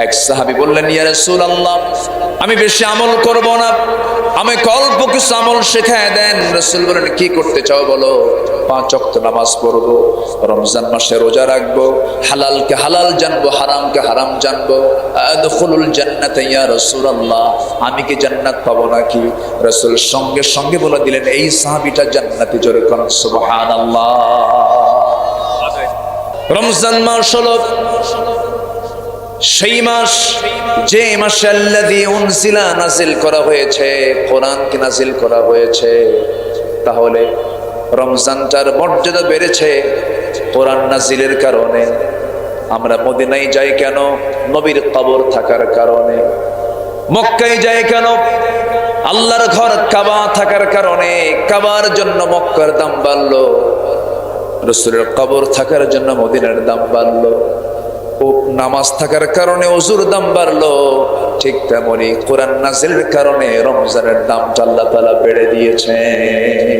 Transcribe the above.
এক সাহাবী বললেন, ইয়া রাসূলুল্লাহ, আমি বেশি আমল করব না, আমি অল্প কিছু আমল শেখায় দেন। রাসূল বলেন, কি করতে চাও বলো? 5 ওয়াক্ত নামাজ পড়বো, রমজান মাসে রোজা রাখবো, হালালকে হালাল জানবো, হারামকে হারাম জানবো। আদখুলুল জান্নাতা ইয়া রাসূলুল্লাহ, আমি কি জান্নাত পাবো নাকি? রাসূল সঙ্গে সঙ্গে বলে দিলেন, এই সাহাবীটা জান্নাতি। জোরে কোন সুবহানাল্লাহ। রমজান মাস হলো সেই মাস যে মাসে আল্লাযী উনজিলা নাজিল করা হয়েছে, কোরআনকে নাজিল করা হয়েছে। তাহলে রমজানটার মর্যাদা বেড়েছে কোরআন নাজিলের কারণে। আমরা মদিনায় যাই কেন? নবীর কবর থাকার কারণে। মক্কায় যাই কেন? আল্লাহর ঘর কাবা থাকার কারণে। কাবার জন্য মক্কার দাম বাড়লো, রাসূলের কবর থাকার জন্য মদিনার দাম বাড়লো। ও নামাজ থাকার কারণে ওযুর দাম বাড়লো। ঠিক তেমনি কোরআন নাজিলের কারণে রমজানের দামটা আল্লাহ তাআলা বেড়ে দিয়েছেন।